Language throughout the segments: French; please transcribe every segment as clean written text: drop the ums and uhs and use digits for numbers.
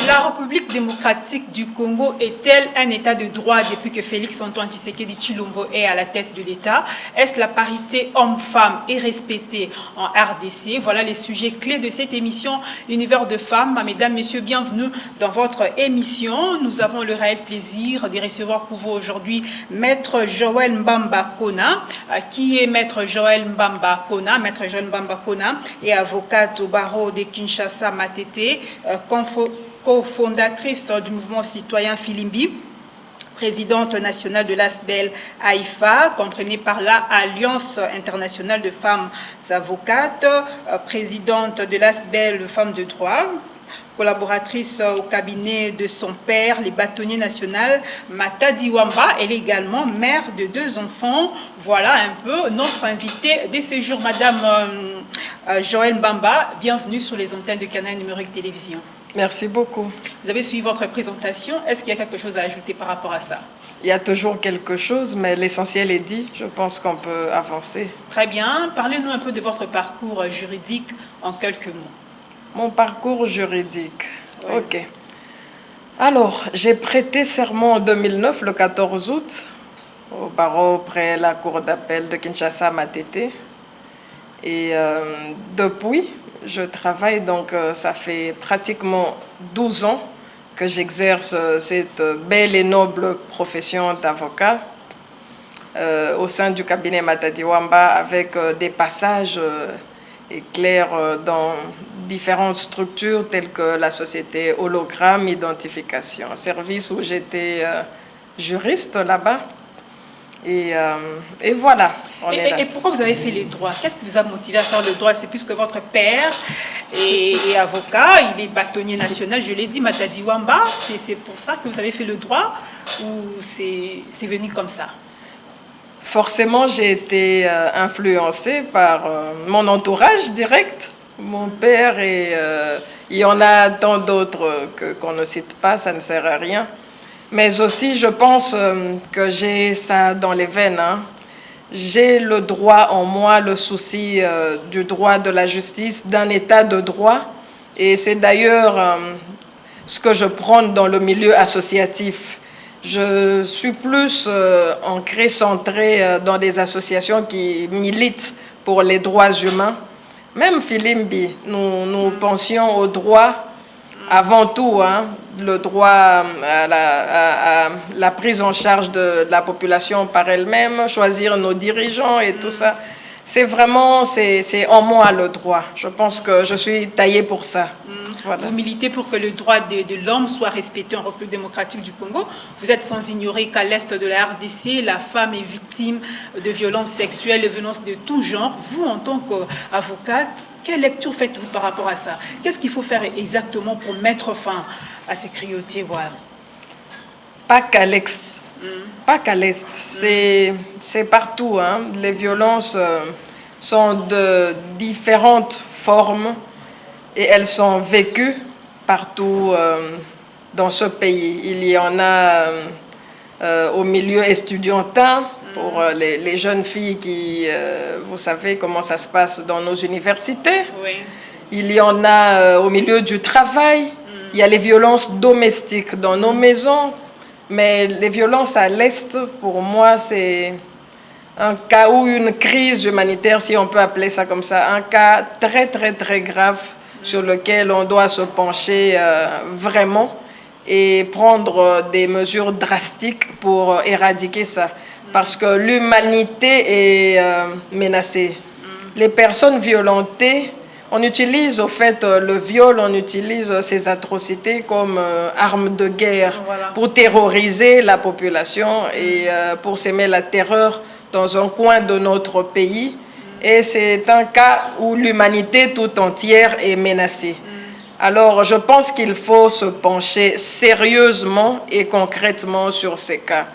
La République démocratique du Congo est-elle un état de droit depuis que Félix-Antoine Tshisekedi Tshilombo est à la tête de l'État? Est-ce la parité homme-femme est respectée en RDC? Voilà les sujets clés de cette émission Univers de femmes. Mesdames, Messieurs, bienvenue dans votre émission. Nous avons le réel plaisir de recevoir pour vous aujourd'hui Maître Joël Mbamba Kona. Qui est Maître Joël Mbamba Kona? Maître Joël Mbamba Kona est avocate au barreau de Kinshasa Matete, cofondatrice du mouvement citoyen Filimbi, présidente nationale de l'ASBEL AIFA, comprenée par là Alliance internationale de femmes avocates, présidente de l'ASBEL Femmes de droit, collaboratrice au cabinet de son père, les bâtonniers nationaux, Matadi Wamba. Elle est également mère de 2 enfants. Voilà un peu notre invitée de ce jour, Madame Joël Mbamba. Bienvenue sur les antennes de Canal Numérique Télévision. Merci beaucoup. Vous avez suivi votre présentation. Est-ce qu'il y a quelque chose à ajouter par rapport à ça? Il y a toujours quelque chose, mais l'essentiel est dit. Je pense qu'on peut avancer. Très bien. Parlez-nous un peu de votre parcours juridique en quelques mots. Mon parcours juridique. Oui. Ok. Alors, j'ai prêté serment en 2009, le 14 août, au barreau près la cour d'appel de Kinshasa Matete. Et depuis, je travaille, donc ça fait pratiquement 12 ans que j'exerce cette belle et noble profession d'avocat au sein du cabinet Matadi Wamba, avec des passages éclairs dans différentes structures telles que la société Hologramme Identification, un service où j'étais juriste là-bas. Et voilà. Et pourquoi vous avez fait le droit? Qu'est-ce qui vous a motivé à faire le droit? C'est puisque votre père est avocat, il est bâtonnier national, je l'ai dit, Matadi Wamba. C'est pour ça que vous avez fait le droit ou c'est venu comme ça? Forcément, j'ai été influencée par mon entourage direct, mon père, et il y en a tant d'autres qu'on ne cite pas, ça ne sert à rien. Mais aussi, je pense que j'ai ça dans les veines. Hein. J'ai le droit en moi, le souci du droit, de la justice, d'un état de droit. Et c'est d'ailleurs ce que je prône dans le milieu associatif. Je suis plus ancrée, centrée dans des associations qui militent pour les droits humains. Même Filimbi, nous pensions au droit avant tout, hein, le droit à la prise en charge de la population par elle-même, choisir nos dirigeants et tout ça. C'est vraiment, c'est en moi le droit. Je pense que je suis taillée pour ça. Voilà. Vous militez pour que le droit de l'homme soit respecté en République démocratique du Congo. Vous êtes sans ignorer qu'à l'est de la RDC, la femme est victime de violences sexuelles et violences de tout genre. Vous, en tant qu'avocate, quelle lecture faites-vous par rapport à ça? Qu'est-ce qu'il faut faire exactement pour mettre fin à ces cruautés? Voilà. Pas qu'à l'est. Pas qu'à l'est. C'est partout. Hein. Les violences sont de différentes formes. Et elles sont vécues partout dans ce pays. Il y en a au milieu estudiantin, pour les jeunes filles qui, vous savez comment ça se passe dans nos universités. Oui. Il y en a au milieu du travail. Il y a les violences domestiques dans nos maisons. Mais les violences à l'Est, pour moi, c'est un cas ou une crise humanitaire, si on peut appeler ça comme ça. Un cas très, très, très grave sur lequel on doit se pencher vraiment et prendre des mesures drastiques pour éradiquer ça. Parce que l'humanité est menacée. Les personnes violentées, on utilise au fait le viol, on utilise ces atrocités comme arme de guerre pour terroriser la population et pour s'aimer la terreur dans un coin de notre pays. Et c'est un cas où l'humanité tout entière est menacée. Alors, je pense qu'il faut se pencher sérieusement et concrètement sur ces cas.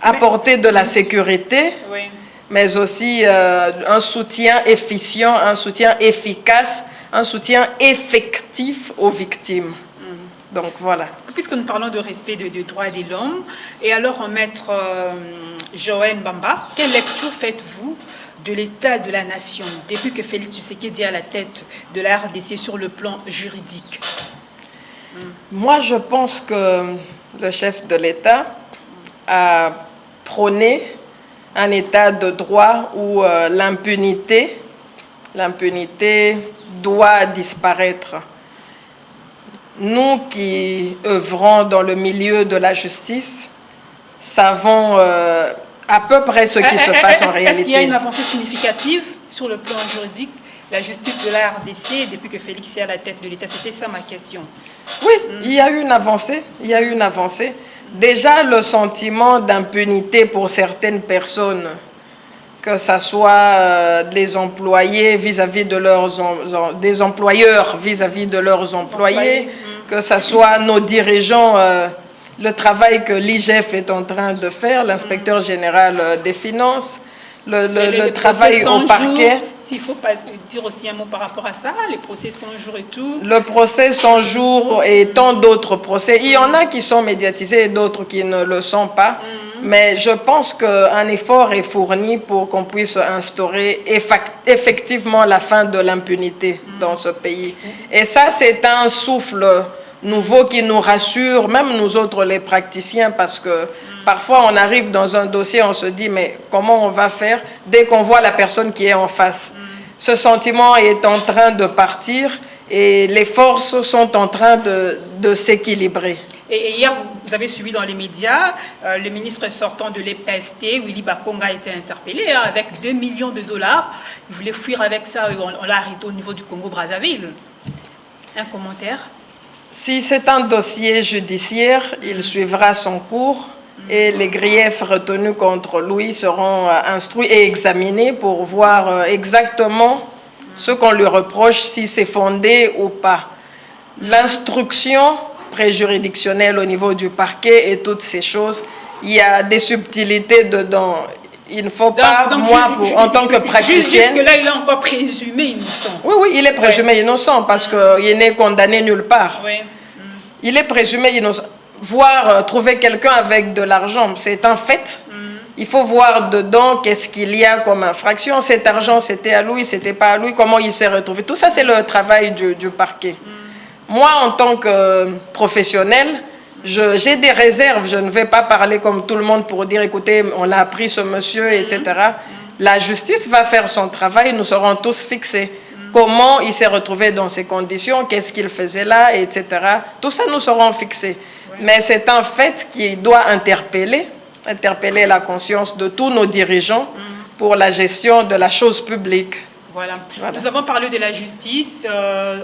Apporter de la sécurité, Oui. mais aussi un soutien efficient, un soutien efficace, un soutien effectif aux victimes. Donc, voilà. Puisque nous parlons de respect des droits de l'homme, et alors, maître Joël Bamba, quelle lecture faites-vous de l'état de la nation depuis que Félix Tshisekedi est à la tête de la RDC sur le plan juridique? Moi, je pense que le chef de l'État a prôné un état de droit où l'impunité doit disparaître. Nous qui œuvrons dans le milieu de la justice savons à peu près ce qui se passe en réalité. Est-ce qu'il y a une avancée significative sur le plan juridique, la justice de la RDC depuis que Félix est à la tête de l'État? C'était ça ma question. Oui, il y a eu une avancée. Il y a eu une avancée. Déjà, le sentiment d'impunité pour certaines personnes, que ce soit les employés vis-à-vis de des employeurs vis-à-vis de leurs employés, que ce soit nos dirigeants, le travail que l'IGF est en train de faire, l'inspecteur général des finances, le travail au parquet. S'il faut dire aussi un mot par rapport à ça, les procès 100 jours et tout. Le procès 100 jours et tant d'autres procès. Il y en a qui sont médiatisés et d'autres qui ne le sont pas. Mais je pense qu'un effort est fourni pour qu'on puisse instaurer effectivement la fin de l'impunité dans ce pays. Et ça, c'est un souffle nouveau qui nous rassure, même nous autres les praticiens, parce que parfois on arrive dans un dossier, on se dit mais comment on va faire dès qu'on voit la personne qui est en face. Ce sentiment est en train de partir et les forces sont en train de s'équilibrer. Et hier, vous avez suivi dans les médias, le ministre sortant de l'EPST, Willy Bakonga, a été interpellé avec 2 millions de dollars. Il voulait fuir avec ça, on l'a arrêté au niveau du Congo-Brazzaville. Un commentaire? Si c'est un dossier judiciaire, il suivra son cours et les griefs retenus contre lui seront instruits et examinés pour voir exactement ce qu'on lui reproche, si c'est fondé ou pas. L'instruction préjuridictionnelle au niveau du parquet et toutes ces choses, il y a des subtilités dedans. Il ne faut pas, en tant que praticienne... Jusque-là, il est encore présumé innocent. Oui, oui, il est présumé innocent parce qu'il n'est condamné nulle part. Oui. Il est présumé innocent. Voir trouver quelqu'un avec de l'argent, c'est un fait. Il faut voir dedans qu'est-ce qu'il y a comme infraction. Cet argent, c'était à lui, c'était pas à lui, comment il s'est retrouvé. Tout ça, c'est le travail du parquet. Moi, en tant que professionnel, j'ai des réserves. Je ne vais pas parler comme tout le monde pour dire, écoutez, on a appris ce monsieur, etc. La justice va faire son travail, nous serons tous fixés. Comment il s'est retrouvé dans ces conditions, qu'est-ce qu'il faisait là, etc. Tout ça, nous serons fixés. Mais c'est un fait qui doit interpeller la conscience de tous nos dirigeants pour la gestion de la chose publique. Voilà. Nous avons parlé de la justice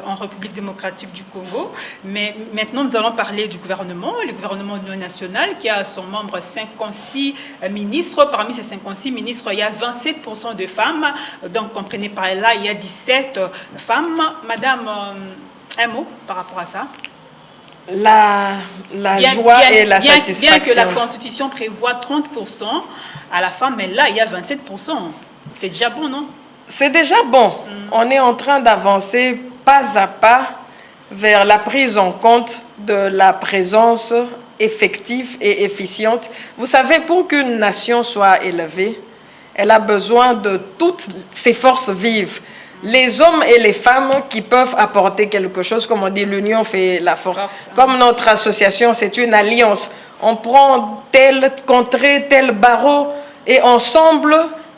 en République démocratique du Congo, mais maintenant nous allons parler du gouvernement, le gouvernement national qui a à son membre 56 ministres. Parmi ces 56 ministres, il y a 27% de femmes, donc comprenez par là, il y a 17 femmes. Madame, un mot par rapport à ça? La joie et la satisfaction. Bien que la Constitution prévoit 30% à la femme, mais là, il y a 27%. C'est déjà bon, non? C'est déjà bon. On est en train d'avancer pas à pas vers la prise en compte de la présence effective et efficiente. Vous savez, pour qu'une nation soit élevée, elle a besoin de toutes ses forces vives. Les hommes et les femmes qui peuvent apporter quelque chose, comme on dit, l'union fait la force. Comme notre association, c'est une alliance. On prend tel contrée, tel barreau, et ensemble,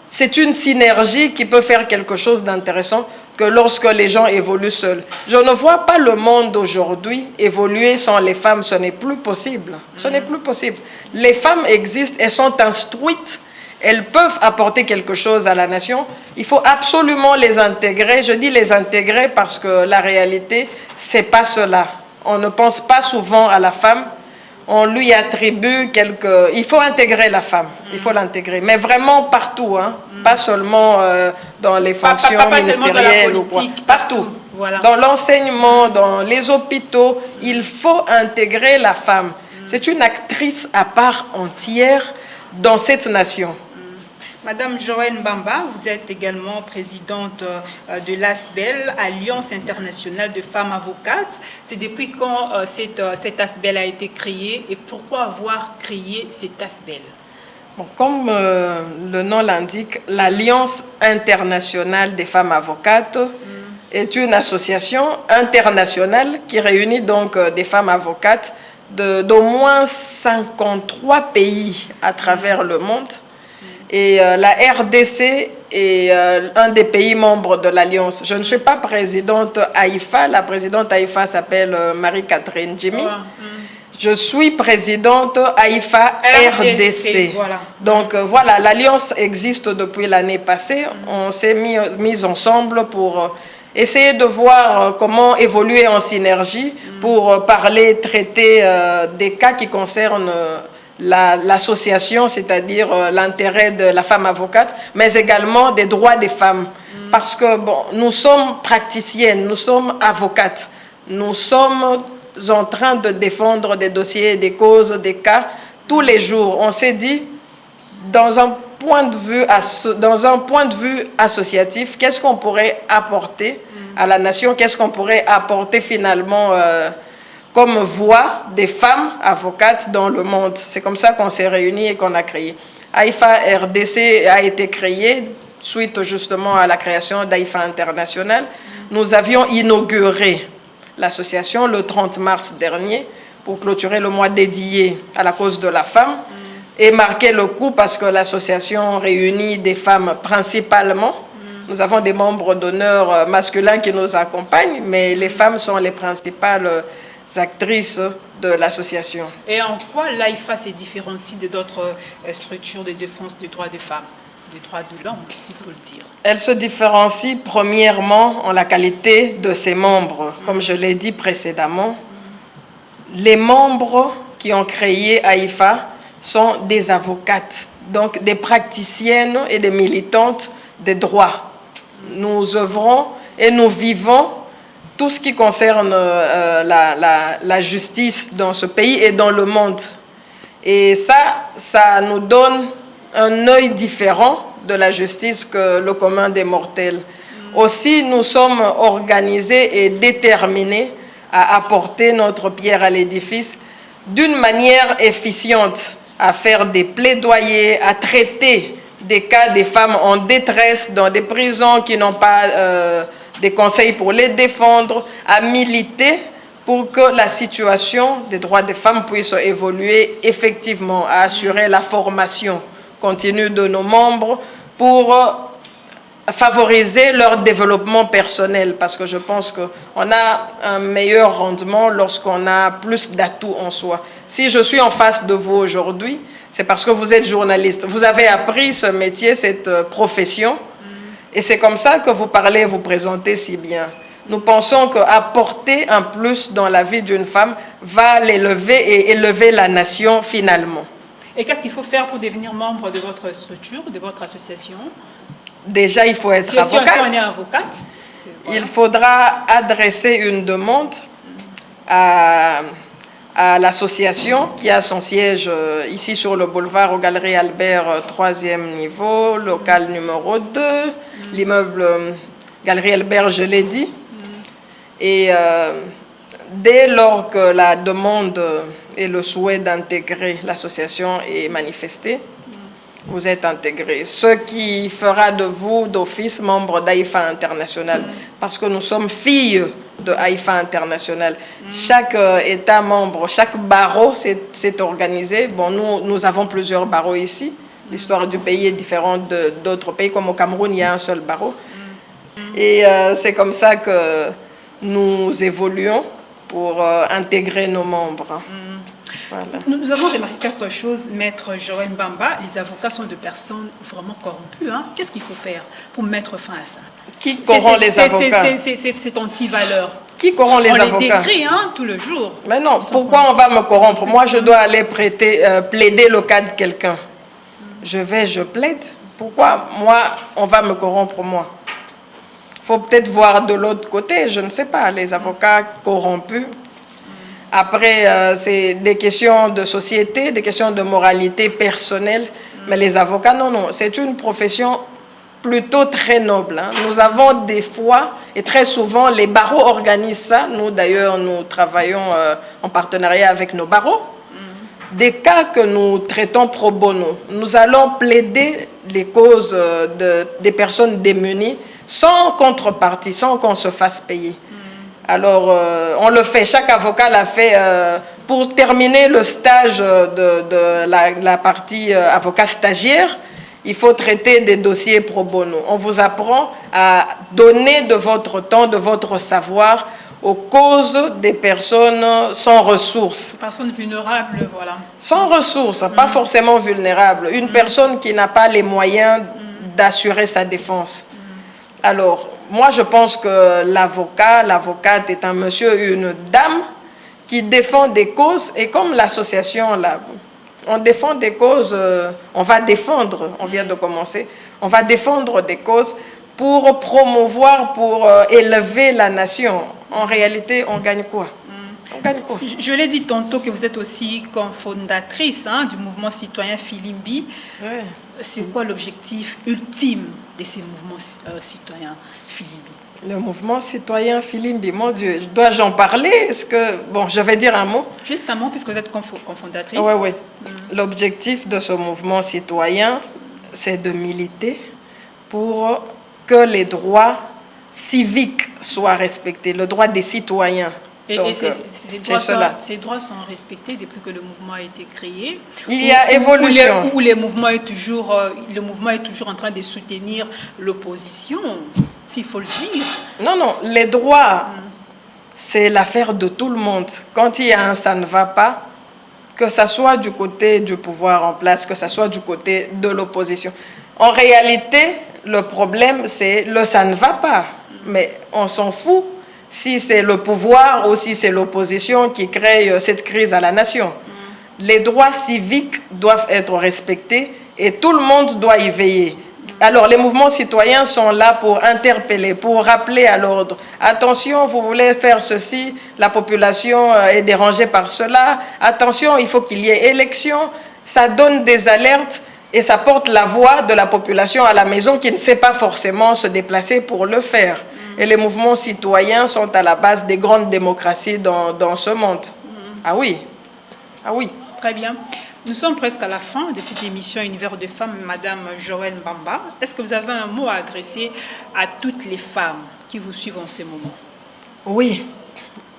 c'est une synergie qui peut faire quelque chose d'intéressant que lorsque les gens évoluent seuls. Je ne vois pas le monde aujourd'hui évoluer sans les femmes. Ce n'est plus possible. Ce n'est plus possible. Les femmes existent, elles sont instruites, elles peuvent apporter quelque chose à la nation. Il faut absolument les intégrer. Je dis les intégrer parce que la réalité, c'est pas cela. On ne pense pas souvent à la femme. On lui attribue quelques... Il faut intégrer la femme, il faut l'intégrer. Mais vraiment partout, hein? Pas seulement dans les fonctions ministérielles ou quoi. Partout. Voilà. Dans l'enseignement, dans les hôpitaux, il faut intégrer la femme. C'est une actrice à part entière dans cette nation. Madame Joëlle Mbamba, vous êtes également présidente de l'ASBEL, Alliance internationale de femmes avocates. C'est depuis quand cette ASBEL a été créée et pourquoi avoir créé cette ASBEL? Bon, comme le nom l'indique, l'Alliance internationale des femmes avocates est une association internationale qui réunit donc des femmes avocates d'au moins 53 pays à travers le monde. Et la RDC est un des pays membres de l'Alliance. Je ne suis pas présidente AIFA. La présidente AIFA s'appelle Marie-Catherine Jimmy. Je suis présidente AIFA RDC. Voilà. Donc voilà, l'Alliance existe depuis l'année passée. On s'est mis ensemble pour essayer de voir comment évoluer en synergie pour parler, traiter des cas qui concernent l'association, c'est-à-dire l'intérêt de la femme avocate, mais également des droits des femmes. Parce que bon, nous sommes praticiennes, nous sommes avocates, nous sommes en train de défendre des dossiers, des causes, des cas tous les jours. On s'est dit, dans un point de vue associatif, qu'est-ce qu'on pourrait apporter à la nation, qu'est-ce qu'on pourrait apporter finalement comme voix des femmes avocates dans le monde. C'est comme ça qu'on s'est réunis et qu'on a créé. AIFA RDC a été créé suite justement à la création d'AIFA International. Nous avions inauguré l'association le 30 mars dernier pour clôturer le mois dédié à la cause de la femme et marquer le coup parce que l'association réunit des femmes principalement. Nous avons des membres d'honneur masculins qui nous accompagnent, mais les femmes sont les principales actrices de l'association. Et en quoi l'AIFA se différencie de d'autres structures de défense des droits des femmes, des droits de l'homme, s'il faut le dire? Elle se différencie premièrement en la qualité de ses membres. Comme je l'ai dit précédemment, les membres qui ont créé AIFA sont des avocates, donc des praticiennes et des militantes des droits. Nous œuvrons et nous vivons tout ce qui concerne la justice dans ce pays et dans le monde. Et ça nous donne un œil différent de la justice que le commun des mortels. Aussi, nous sommes organisés et déterminés à apporter notre pierre à l'édifice d'une manière efficiente, à faire des plaidoyers, à traiter des cas des femmes en détresse dans des prisons qui n'ont pas des conseils pour les défendre, à militer pour que la situation des droits des femmes puisse évoluer effectivement, à assurer la formation continue de nos membres pour favoriser leur développement personnel, parce que je pense qu'on a un meilleur rendement lorsqu'on a plus d'atouts en soi. Si je suis en face de vous aujourd'hui, c'est parce que vous êtes journaliste. Vous avez appris ce métier, cette profession, et c'est comme ça que vous parlez et vous présentez si bien. Nous pensons qu'apporter un plus dans la vie d'une femme va l'élever et élever la nation finalement. Et qu'est-ce qu'il faut faire pour devenir membre de votre structure, de votre association? Déjà, il faut être avocate. Si on est avocate, il faudra adresser une demande à l'association qui a son siège ici sur le boulevard aux Galeries Albert, 3e niveau, local numéro 2, l'immeuble Galerie Albert, je l'ai dit. Et dès lors que la demande et le souhait d'intégrer l'association est manifesté, vous êtes intégré. Ce qui fera de vous d'office membre d'AIFA International, parce que nous sommes filles de AIFA International. Chaque État membre, chaque barreau s'est organisé. Bon, nous avons plusieurs barreaux ici. L'histoire du pays est différente d'autres pays, comme au Cameroun, il y a un seul barreau. Et c'est comme ça que nous évoluons pour intégrer nos membres. Voilà. Nous avons remarqué quelque chose, Maître Joëlle Mbamba, les avocats sont des personnes vraiment corrompues. Hein? Qu'est-ce qu'il faut faire pour mettre fin à ça? Qui corrompt les avocats? C'est anti-valeur. Qui corrompt les avocats? On les décrit tous les jours. Mais non, pourquoi on va me corrompre? Moi, je dois aller plaider le cas de quelqu'un. Je plaide. Pourquoi moi, on va me corrompre, moi? faut peut-être voir de l'autre côté, je ne sais pas, les avocats corrompus. Après, c'est des questions de société, des questions de moralité personnelle. Mais les avocats, non, non, c'est une profession plutôt très noble. Hein. Nous avons des fois, et très souvent, les barreaux organisent ça. Nous, d'ailleurs, nous travaillons en partenariat avec nos barreaux. Des cas que nous traitons pro bono. Nous allons plaider les causes des personnes démunies sans contrepartie, sans qu'on se fasse payer. Alors, on le fait, chaque avocat l'a fait pour terminer le stage de la partie avocat stagiaire. Il faut traiter des dossiers pro bono. On vous apprend à donner de votre temps, de votre savoir aux causes des personnes sans ressources. Personnes vulnérables, voilà. Sans ressources, pas forcément vulnérables. Une personne qui n'a pas les moyens d'assurer sa défense. Alors, moi, je pense que l'avocate est un monsieur, une dame qui défend des causes. Et comme l'association, là, on défend des causes, on va défendre, on vient de commencer, on va défendre des causes pour promouvoir, pour élever la nation. En réalité, on gagne quoi? On gagne quoi? Je l'ai dit tantôt que vous êtes aussi cofondatrice du mouvement citoyen Filimbi. Ouais. C'est quoi l'objectif ultime de ces mouvements citoyens Filimbi? Le mouvement citoyen Filimbi, mon Dieu, dois-je en parler? Est-ce que... Bon, je vais dire un mot. Juste un mot, puisque vous êtes cofondatrice. Oui, oui. L'objectif de ce mouvement citoyen, c'est de militer pour que les droits civiques soient respectés, le droit des citoyens. Et ces droits sont respectés depuis que le mouvement a été créé. Il y a évolution. Où le mouvement est toujours en train de soutenir l'opposition, s'il faut le dire. Non, non, les droits, c'est l'affaire de tout le monde. Quand il y a un ça ne va pas, que ça soit du côté du pouvoir en place, que ça soit du côté de l'opposition. En réalité, le problème, c'est le ça ne va pas. Mais on s'en fout si c'est le pouvoir ou si c'est l'opposition qui crée cette crise à la nation. Les droits civiques doivent être respectés et tout le monde doit y veiller. Alors, les mouvements citoyens sont là pour interpeller, pour rappeler à l'ordre. Attention, vous voulez faire ceci, la population est dérangée par cela. Attention, il faut qu'il y ait élection. Ça donne des alertes et ça porte la voix de la population à la maison qui ne sait pas forcément se déplacer pour le faire. Et les mouvements citoyens sont à la base des grandes démocraties dans ce monde. Ah oui, ah oui. Très bien. Nous sommes presque à la fin de cette émission Univers de femmes, Madame Joëlle Mbamba. Est-ce que vous avez un mot à adresser à toutes les femmes qui vous suivent en ce moment? Oui.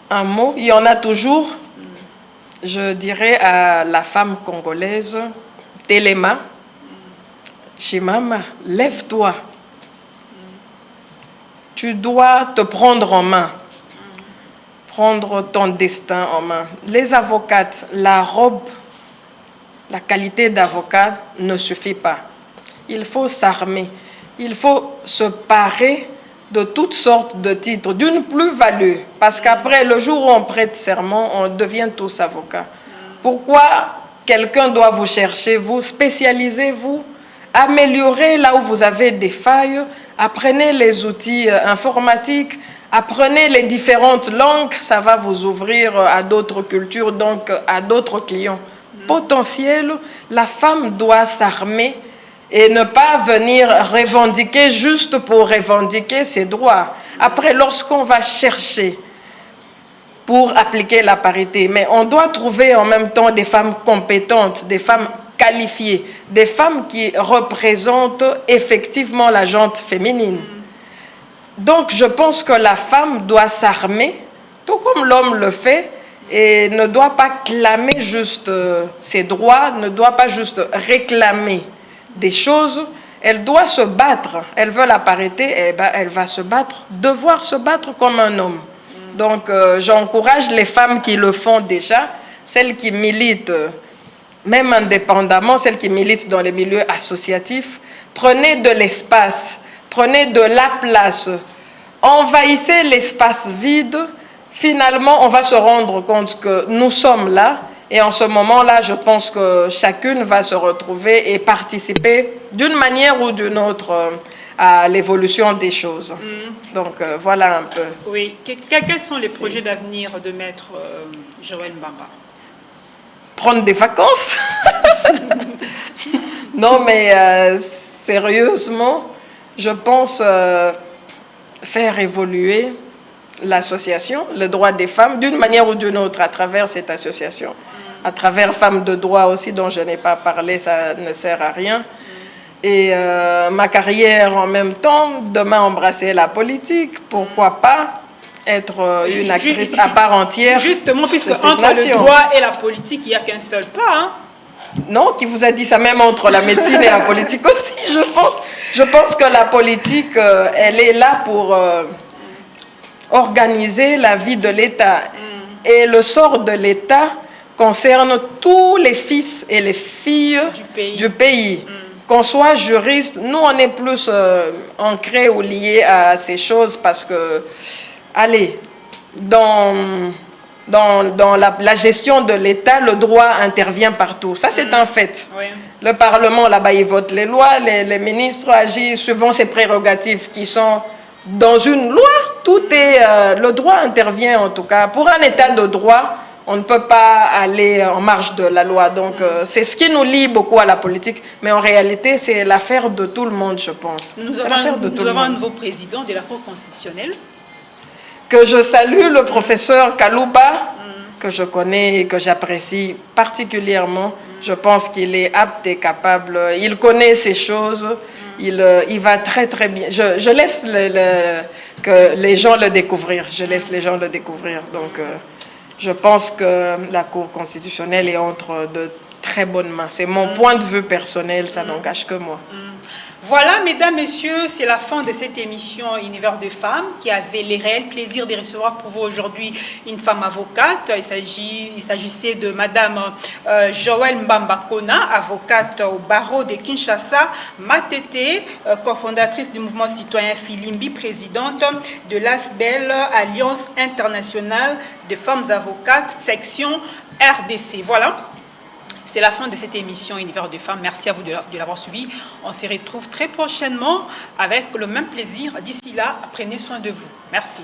Un mot, il y en a toujours. Je dirais à la femme congolaise, Téléma, Chimama, lève-toi. Tu dois te prendre en main, prendre ton destin en main. Les avocates, la robe, la qualité d'avocat ne suffit pas. Il faut s'armer, il faut se parer de toutes sortes de titres, d'une plus-value. Parce qu'après, le jour où on prête serment, on devient tous avocats. Pourquoi quelqu'un doit vous chercher? Vous spécialisez-vous, améliorez là où vous avez des failles, apprenez les outils informatiques, apprenez les différentes langues, ça va vous ouvrir à d'autres cultures, donc à d'autres clients potentiels. La femme doit s'armer et ne pas venir revendiquer juste pour revendiquer ses droits. Après, lorsqu'on va chercher pour appliquer la parité, mais on doit trouver en même temps des femmes compétentes, des femmes qualifiées, des femmes qui représentent effectivement la gente féminine. Donc, je pense que la femme doit s'armer, tout comme l'homme le fait, et ne doit pas clamer juste ses droits, ne doit pas juste réclamer des choses. Elle doit se battre. Elle veut la parité, eh ben, elle va se battre, devoir se battre comme un homme. Donc, j'encourage les femmes qui le font déjà, celles qui militent, même indépendamment, celles qui militent dans les milieux associatifs. Prenez de l'espace, prenez de la place, envahissez l'espace vide. Finalement, on va se rendre compte que nous sommes là. Et en ce moment-là, je pense que chacune va se retrouver et participer d'une manière ou d'une autre à l'évolution des choses. Donc voilà un peu. Oui. Quels sont les projets d'avenir de Maître Joël Mbamba? Prendre des vacances. Non, mais sérieusement, je pense faire évoluer l'association, le droit des femmes, d'une manière ou d'une autre, à travers cette association. À travers Femmes de droit aussi, dont je n'ai pas parlé, ça ne sert à rien. Et ma carrière en même temps, demain embrasser la politique, pourquoi pas être une actrice à part entière. Justement, puisque entre le droit et la politique, il n'y a qu'un seul pas. Hein? Non, qui vous a dit ça? Même entre la médecine et la politique aussi, je pense que la politique, elle est là pour organiser la vie de l'État. Et le sort de l'État concerne tous les fils et les filles du pays. Qu'on soit juriste, nous on est plus ancrés ou liés à ces choses parce que, allez, dans la gestion de l'État, le droit intervient partout. Ça, c'est un fait. Oui. Le Parlement, là-bas, il vote les lois, les ministres agissent suivant ses prérogatives qui sont dans une loi. Tout est... le droit intervient, en tout cas. Pour un État de droit, on ne peut pas aller en marge de la loi. Donc, c'est ce qui nous lie beaucoup à la politique. Mais en réalité, c'est l'affaire de tout le monde, je pense. Nous avons un nouveau président de la Cour constitutionnelle. Que je salue, le professeur Kalouba, que je connais et que j'apprécie particulièrement. Je pense qu'il est apte et capable. Il connaît ces choses. Il va très très bien. Je laisse que les gens le découvrir. Je laisse les gens le découvrir. Donc, je pense que la Cour constitutionnelle est entre de très bonnes mains. C'est mon point de vue personnel, ça n'engage que moi. Voilà, mesdames, messieurs, c'est la fin de cette émission Univers de femmes qui avait le réel plaisir de recevoir pour vous aujourd'hui une femme avocate. Il s'agissait de madame Joël Mbamba Kona, avocate au barreau de Kinshasa, Matete, cofondatrice du mouvement citoyen Filimbi, présidente de l'ASBEL, Alliance internationale de femmes avocates, section RDC. Voilà. C'est la fin de cette émission Univers de femmes. Merci à vous de l'avoir suivi. On se retrouve très prochainement avec le même plaisir. D'ici là, prenez soin de vous. Merci.